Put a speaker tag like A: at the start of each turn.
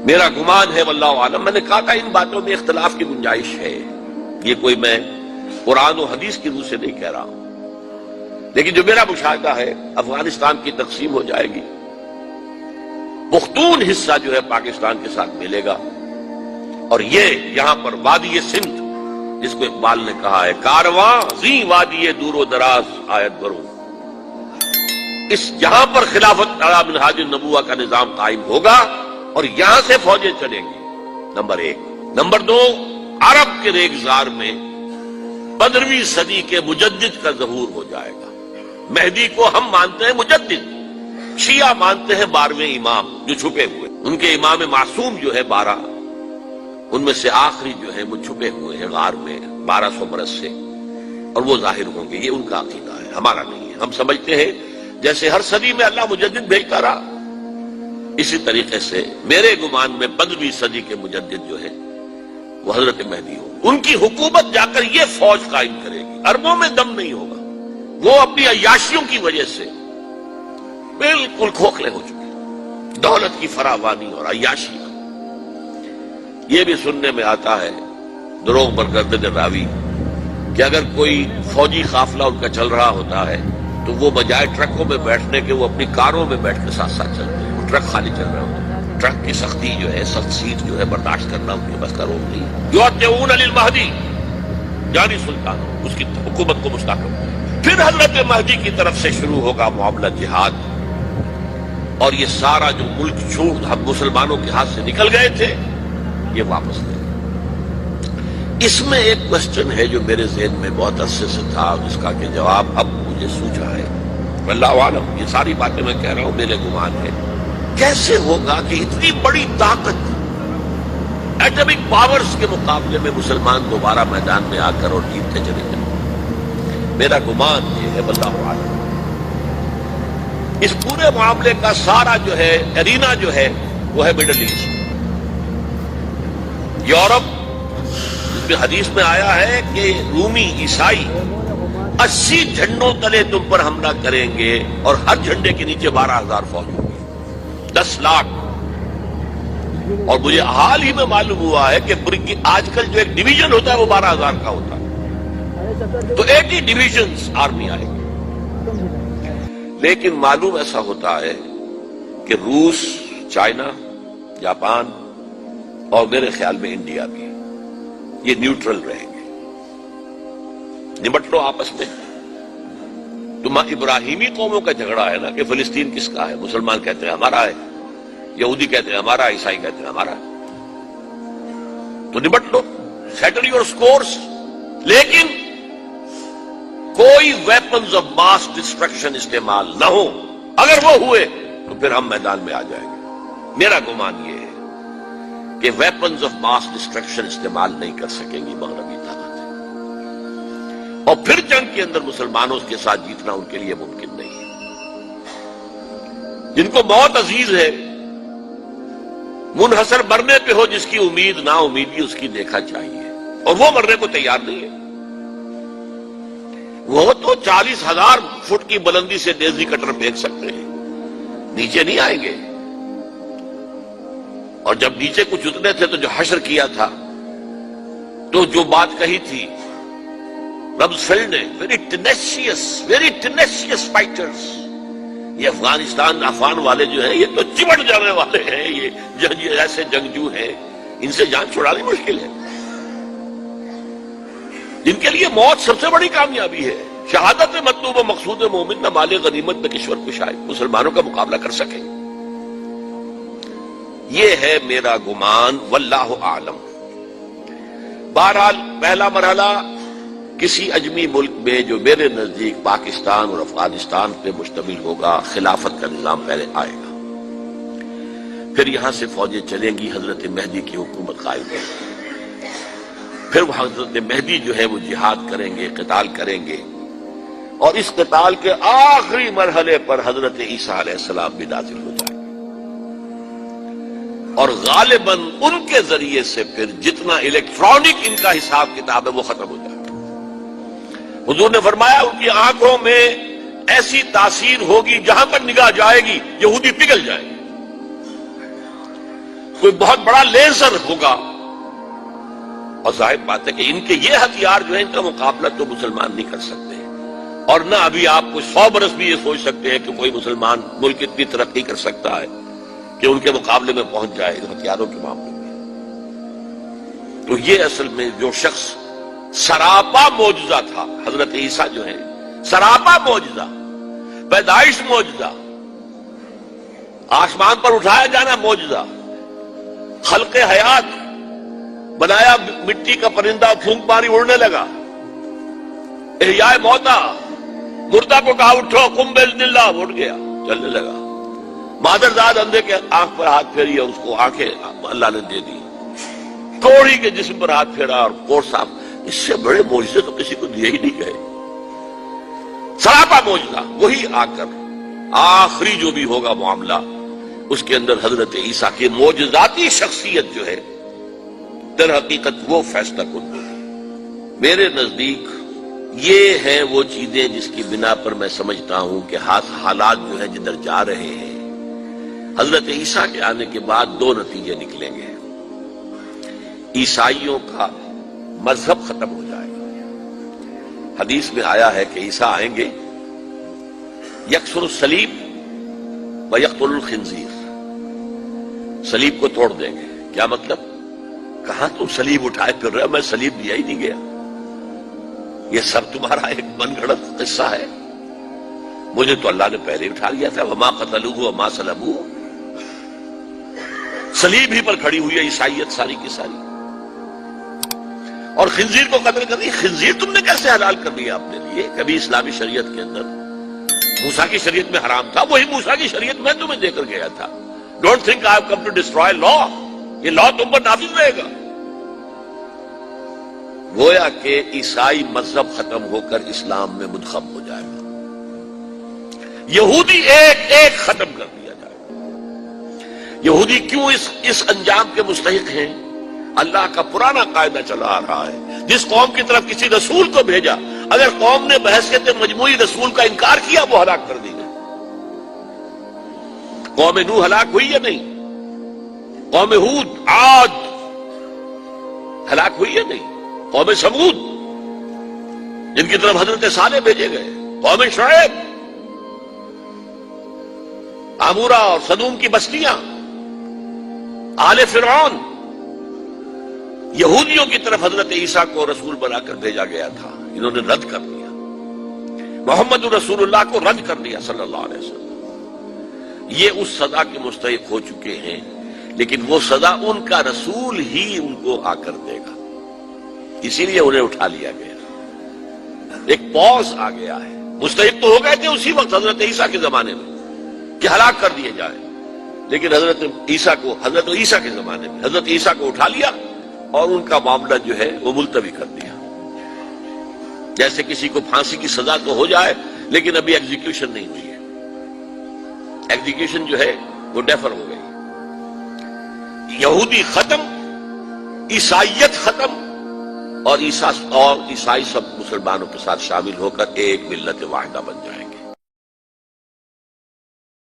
A: میرا گمان ہے واللہ عالم، میں نے کہا تھا ان باتوں میں اختلاف کی گنجائش ہے، یہ کوئی میں قرآن و حدیث کی روح سے نہیں کہہ رہا ہوں، لیکن جو میرا مشاہدہ ہے افغانستان کی تقسیم ہو جائے گی، پختون حصہ جو ہے پاکستان کے ساتھ ملے گا، اور یہ یہاں پر وادی سندھ جس کو اقبال نے کہا ہے کارواں زی وادی دور و دراز آیت برو، اس یہاں پر خلافت علی منہاج النبوہ کا نظام قائم ہوگا اور یہاں سے فوجیں چلیں گی، نمبر ایک۔ نمبر دو، عرب کے ریگزار میں 15ویں صدی کے مجدد کا ظہور ہو جائے گا۔ مہدی کو ہم مانتے ہیں مجدد، شیعہ مانتے ہیں 12ویں امام جو چھپے ہوئے، ان کے امام معصوم جو ہے 12، ان میں سے آخری جو ہے وہ چھپے ہوئے ہیں غار میں 1200 برس سے، اور وہ ظاہر ہوں گے، یہ ان کا عقیدہ ہے، ہمارا نہیں ہے۔ ہم سمجھتے ہیں جیسے ہر صدی میں اللہ مجدد بھیجتا رہا، اسی طریقے سے میرے گمان میں 15ویں صدی کے مجدد جو ہے وہ حضرت مہدی ہو، ان کی حکومت جا کر یہ فوج قائم کرے گی، اربوں میں دم نہیں ہوگا، وہ اپنی عیاشیوں کی وجہ سے بالکل کھوکھلے ہو چکے، دولت کی فراوانی اور عیاشی۔ یہ بھی سننے میں آتا ہے دروغ پر گردن راوی کہ اگر کوئی فوجی قافلہ ان کا چل رہا ہوتا ہے تو وہ بجائے ٹرکوں میں بیٹھنے کے وہ اپنی کاروں میں بیٹھ کے ساتھ ساتھ چلتے ہیں، وہ ٹرک خالی چل رہا ہوتا ہے، ٹرک کی سختی جو ہے، سخت سیٹ جو ہے برداشت کرنا ان کے بس کا روک نہیں ہے۔ یعطون للمہدی جانی سلطان، اس کی حکومت کو مستحکم، پھر حضرت مہدی کی طرف سے شروع ہوگا معاملہ جہاد، اور یہ سارا جو ملک چھوٹ ہم مسلمانوں کے ہاتھ سے نکل گئے تھے یہ واپس لے۔ اس میں ایک کوسچن ہے جو میرے ذہن میں بہت عرصے سے تھا، جس کا کہ جواب اب مجھے سوچا ہے، واللہ عالم، یہ ساری باتیں میں کہہ رہا ہوں میرے گمان ہے، کیسے ہوگا کہ اتنی بڑی طاقت ایٹمک پاورز کے مقابلے میں مسلمان دوبارہ میدان میں آ کر اور جیتتے چلے جائیں؟ میرا گمان یہ ہے، واللہ عالم، اس پورے معاملے کا سارا جو ہے ارینا جو ہے وہ ہے مڈل ایسٹ، یورپ، جس میں حدیث میں آیا ہے کہ رومی عیسائی 80 جھنڈوں تلے تم پر حملہ کریں گے اور ہر جھنڈے کے نیچے 12,000 فوج ہوگی، 10 لاکھ۔ اور مجھے حال ہی میں معلوم ہوا ہے کہ آج کل جو ایک ڈویژن ہوتا ہے وہ 12,000 کا ہوتا ہے، تو 80 ڈویژنز آرمی آئے گی۔ لیکن معلوم ایسا ہوتا ہے کہ روس، چائنا، جاپان اور میرے خیال میں انڈیا بھی یہ نیوٹرل رہیں گے، نمٹ لو آپس میں۔ تم ابراہیمی قوموں کا جھگڑا ہے نا کہ فلسطین کس کا ہے، مسلمان کہتے ہیں ہمارا ہے، یہودی کہتے ہیں ہمارا، عیسائی کہتے ہیں ہمارا، تو نمٹ لو، سیٹل یور سکورز، لیکن کوئی ویپنز آف ماس ڈسٹرکشن استعمال نہ ہو، اگر وہ ہوئے تو پھر ہم میدان میں آ جائیں گے۔ میرا گمان یہ ہے کہ ویپنز آف ماس ڈسٹرکشن استعمال نہیں کر سکیں گی مغربی طاقت، اور پھر جنگ کے اندر مسلمانوں کے ساتھ جیتنا ان کے لیے ممکن نہیں ہے۔ جن کو موت عزیز ہے، منحصر مرنے پہ ہو جس کی امید، نا امیدی اس کی دیکھا چاہیے، اور وہ مرنے کو تیار نہیں ہے۔ وہ تو 40,000 فٹ کی بلندی سے ڈیزی کٹر پھینک سکتے ہیں، نیچے نہیں آئیں گے۔ اور جب نیچے کچھ اتنے تھے تو جو حشر کیا تھا، تو جو بات کہی تھی رمزفیلڈ نے، ویری ٹینیشیس فائٹرز، یہ افغان والے جو ہیں یہ تو چمٹ جانے والے ہیں، یہ ایسے جنگجو ہیں، ان سے جان چھڑانی مشکل ہے، جن کے لیے موت سب سے بڑی کامیابی ہے۔ شہادت مطلوب و مقصود مومن نہ مال غنیمت نہ کشور کشائے، مسلمانوں کا مقابلہ کر سکیں، یہ ہے میرا گمان، واللہ اعلم۔ بہرحال پہلا مرحلہ کسی اجمی ملک میں جو میرے نزدیک پاکستان اور افغانستان پہ مشتمل ہوگا، خلافت کا نظام پہلے آئے گا، پھر یہاں سے فوجیں چلیں گی، حضرت مہدی کی حکومت قائم ہوگی، پھر وہ حضرت مہدی جو ہے وہ جہاد کریں گے، قتال کریں گے، اور اس قتال کے آخری مرحلے پر حضرت عیسیٰ علیہ السلام بھی نازل ہو جائیں گے، اور غالباً ان کے ذریعے سے پھر جتنا الیکٹرانک ان کا حساب کتاب ہے وہ ختم ہو جائے گا۔ حضور نے فرمایا ان کی آنکھوں میں ایسی تاثیر ہوگی، جہاں پر نگاہ جائے گی یہودی پگھل جائیں گے۔ کوئی بہت بڑا لیزر ہوگا، اور ظاہر بات ہے کہ ان کے یہ ہتھیار جو ہے ان کا مقابلہ تو مسلمان نہیں کر سکتے، اور نہ ابھی آپ کو 100 برس بھی یہ سوچ سکتے ہیں کہ کوئی مسلمان ملک اتنی ترقی کر سکتا ہے کہ ان کے مقابلے میں پہنچ جائے ہتھیاروں کے معاملے میں۔ تو یہ اصل میں جو شخص سراپا معجزہ تھا، حضرت عیسیٰ جو ہے سراپا معجزہ، پیدائش معجزہ، آسمان پر اٹھایا جانا معجزہ، خلق حیات، بنایا مٹی کا پرندہ پھونک ماری اڑنے لگا، احیاء موتا، مردہ کو کہا اٹھو قم باذن اللہ، اٹھ گیا چلنے لگا، مادرزاد اندھے کے آنکھ پر ہاتھ پھیری اور اس کو آنکھیں اللہ نے دے دی، کوڑی کے جسم پر ہاتھ پھیرا اور کوڑ صاف، اس سے بڑے معجزے تو کسی کو دیے ہی نہیں گئے، سراپا معجزہ۔ وہی آ کر آخری جو بھی ہوگا معاملہ، اس کے اندر حضرت عیسیٰ کی معجزاتی شخصیت جو ہے در حقیقت وہ فیصلہ کن ہوگی۔ میرے نزدیک یہ ہیں وہ چیزیں جس کی بنا پر میں سمجھتا ہوں کہ حالات جو ہیں جدھر جا رہے ہیں، حضرت عیسیٰ کے آنے کے بعد دو نتیجے نکلیں گے۔ عیسائیوں کا مذہب ختم ہو جائے گا۔ حدیث میں آیا ہے کہ عیسیٰ آئیں گے، یکسر الصلیب و یقتل الخنزیر، صلیب کو توڑ دیں گے۔ کیا مطلب؟ کہاں تم صلیب اٹھائے پھر رہے ہو؟ میں صلیب دیا ہی نہیں گیا، یہ سب تمہارا ایک من گھڑت قصہ ہے، مجھے تو اللہ نے پہلے اٹھا لیا تھا، وما قتلوہ وما صلبوہ، صلیب ہی پر کھڑی ہوئی ہے عیسائیت ساری کی ساری، اور خنزیر کو قتل کر دی۔ خنزیر تم نے کیسے حلال کر لیا اپنے لیے؟ کبھی اسلامی شریعت کے اندر موسیٰ کی شریعت میں حرام تھا، وہی موسیٰ کی شریعت میں تمہیں دے کر گیا تھا۔ Don't think I have come to destroy law, یہ لا تم پر نافذ رہے گا۔ گویا کہ عیسائی مذہب ختم ہو کر اسلام میں منتخب ہو جائے گا، یہودی ایک ایک ختم کر دیا جائے گا۔ یہودی کیوں اس انجام کے مستحق ہیں؟ اللہ کا پرانا قاعدہ چلا آ رہا ہے، جس قوم کی طرف کسی رسول کو بھیجا، اگر قوم نے بحیثیت مجموعی رسول کا انکار کیا وہ ہلاک کر دی گئی۔ قوم نوح ہلاک ہوئی یا نہیں؟ قوم ہود، عاد ہلاک ہوئی یا نہیں؟ قوم سمود جن کی طرف حضرت صالح بھیجے گئے، قوم شعیب، عمورہ اور صدوم کی بستیاں، آل فرعون، یہودیوں کی طرف حضرت عیسیٰ کو رسول بنا کر بھیجا گیا تھا، انہوں نے رد کر دیا، محمد رسول اللہ کو رد کر دیا صلی اللہ علیہ وسلم۔ یہ اس سزا کے مستحق ہو چکے ہیں، لیکن وہ سزا ان کا رسول ہی ان کو آ کر دے گا، اسی لیے انہیں اٹھا لیا گیا، ایک پوز آ گیا ہے۔ مستحق تو ہو گئے تھے اسی وقت حضرت عیسیٰ کے زمانے میں کہ ہلاک کر دیے جائیں، لیکن حضرت عیسیٰ کے زمانے میں حضرت عیسیٰ کو اٹھا لیا اور ان کا معاملہ جو ہے وہ ملتوی کر دیا۔ جیسے کسی کو پھانسی کی سزا تو ہو جائے لیکن ابھی ایگزیکیوشن نہیں ہوئی ہے، ایگزیکیوشن جو ہے وہ ڈیفر ہو گئی۔ یہودی ختم، عیسائیت ختم، اور عیسائی سب مسلمانوں کے ساتھ شامل ہو کر ایک ملت واحدہ بن جائے گی۔